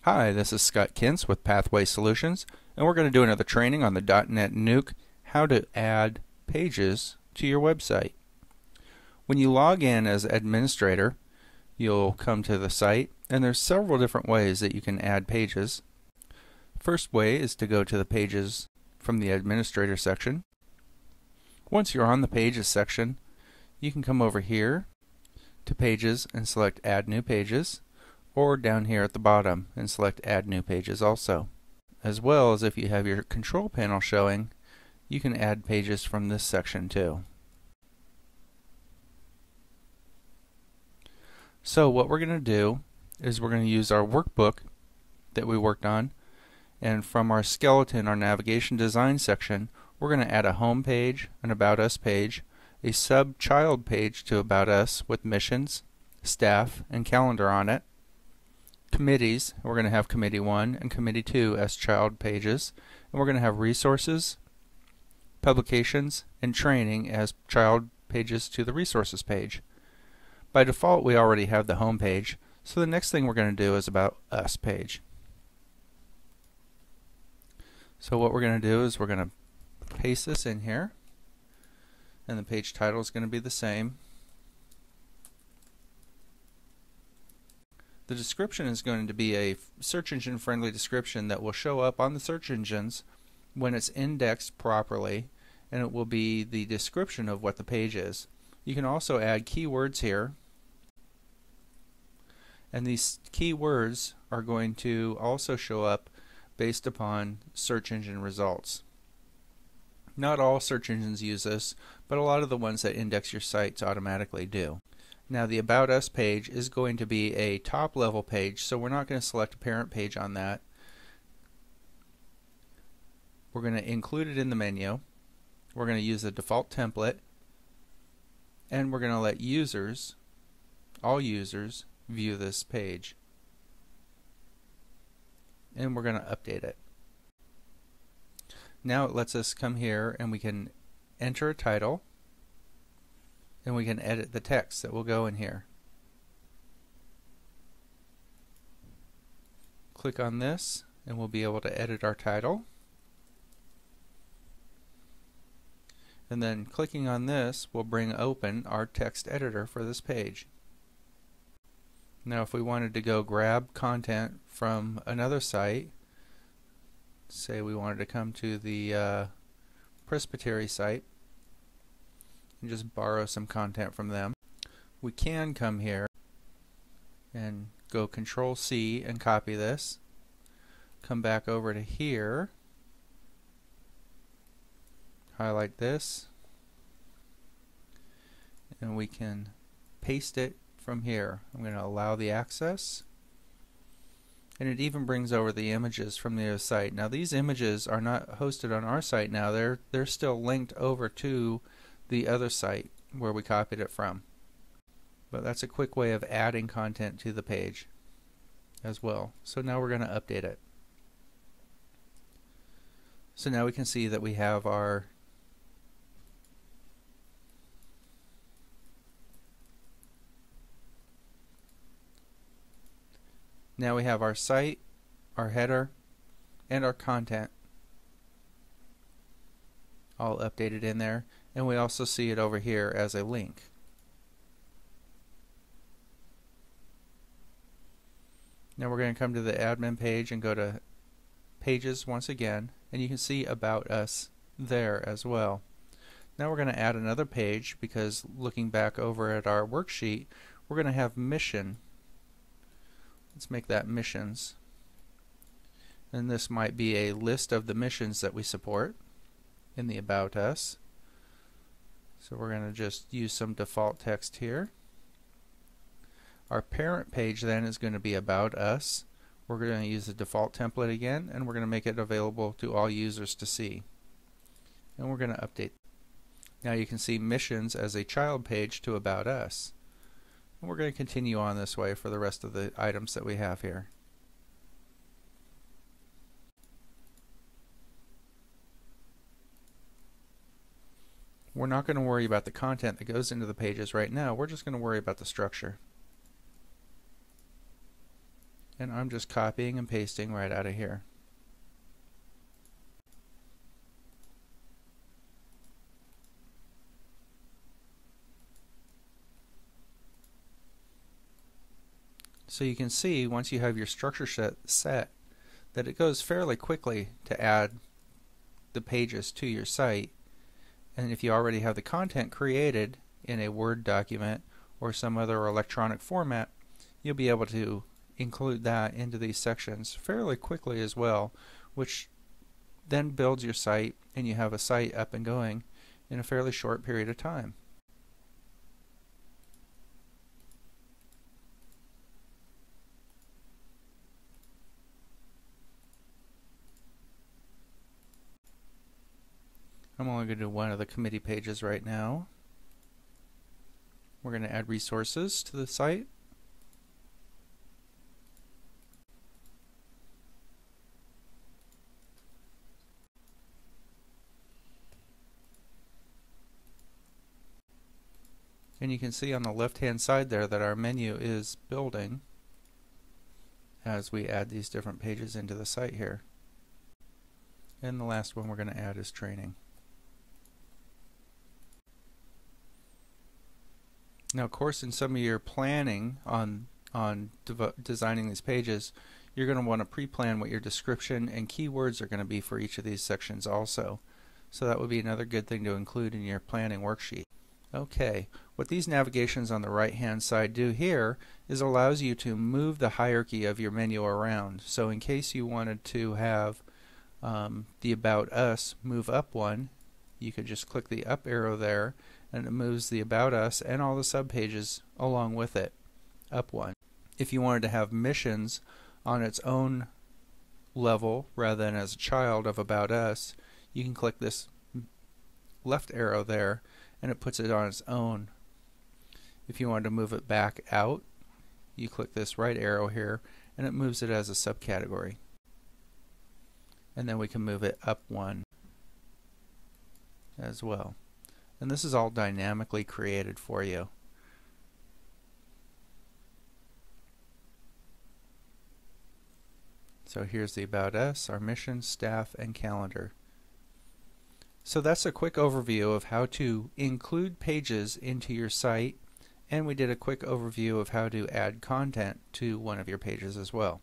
Hi, this is Scott Kintz with Pathway Solutions, and we're going to do another training on the .NET Nuke, how to add pages to your website. When you log in as administrator, you'll come to the site, and there's several different ways that you can add pages. First way is to go to the pages from the administrator section. Once you're on the pages section, you can come over here to pages and select add new pages, or down here at the bottom and select add new pages also. As well as if you have your control panel showing, you can add pages from this section too. So what we're going to do is we're going to use our workbook that we worked on, and from our skeleton, our navigation design section, we're going to add a home page, an About Us page, a sub-child page to About Us with missions, staff, and calendar on it. Committees, we're going to have Committee 1 and Committee 2 as child pages, and we're going to have resources, publications, and training as child pages to the resources page. By default, we already have the home page, so the next thing we're going to do is About Us page. So what we're going to do is we're going to paste this in here, and the page title is going to be the same. The description is going to be a search engine friendly description that will show up on the search engines when it's indexed properly, and it will be the description of what the page is. You can also add keywords here, and these keywords are going to also show up based upon search engine results. Not all search engines use this, but a lot of the ones that index your sites automatically do. Now the About Us page is going to be a top level page, so we're not going to select a parent page on that. We're going to include it in the menu. We're going to use the default template, and we're going to let users, all users, view this page. And we're going to update it. Now it lets us come here and we can enter a title, and we can edit the text that will go in here. Click on this and we'll be able to edit our title. And then clicking on this will bring open our text editor for this page. Now if we wanted to go grab content from another site, say we wanted to come to the Presbytery site and just borrow some content from them, we can come here and go Control C and copy this, come back over to here, highlight this, and we can paste it from here. I'm going to allow the access, and it even brings over the images from the other site. Now these images are not hosted on our site now, they're still linked over to the other site where we copied it from. But that's a quick way of adding content to the page as well. So now we're going to update it. So now we can see that we have our site, our header, and our content all updated in there, and we also see it over here as a link. Now we're going to come to the admin page and go to pages once again, and you can see About Us there as well. Now we're going to add another page because looking back over at our worksheet, we're going to have mission. Let's make that missions, and this might be a list of the missions that we support in the About Us. So we're going to just use some default text here. Our parent page then is going to be About Us. We're going to use the default template again, and we're going to make it available to all users to see. And we're going to update. Now you can see missions as a child page to About Us. And we're going to continue on this way for the rest of the items that we have here. We're not going to worry about the content that goes into the pages right now. We're just going to worry about the structure. And I'm just copying and pasting right out of here. So you can see once you have your structure set that it goes fairly quickly to add the pages to your site. And if you already have the content created in a Word document or some other electronic format, you'll be able to include that into these sections fairly quickly as well, which then builds your site and you have a site up and going in a fairly short period of time. I'm only going to do one of the committee pages right now. We're going to add resources to the site. And you can see on the left-hand side there that our menu is building as we add these different pages into the site here. And the last one we're going to add is training. Now, of course, in some of your planning on designing these pages, you're going to want to pre-plan what your description and keywords are going to be for each of these sections also. So that would be another good thing to include in your planning worksheet. Okay, what these navigations on the right-hand side do here is allows you to move the hierarchy of your menu around. So in case you wanted to have the About Us move up one, you could just click the up arrow there and it moves the About Us and all the subpages along with it up one. If you wanted to have missions on its own level rather than as a child of About Us, you can click this left arrow there and it puts it on its own. If you wanted to move it back out, you click this right arrow here and it moves it as a subcategory. And then we can move it up one as well. And this is all dynamically created for you. So here's the About Us, our mission, staff, and calendar. So that's a quick overview of how to include pages into your site, and we did a quick overview of how to add content to one of your pages as well.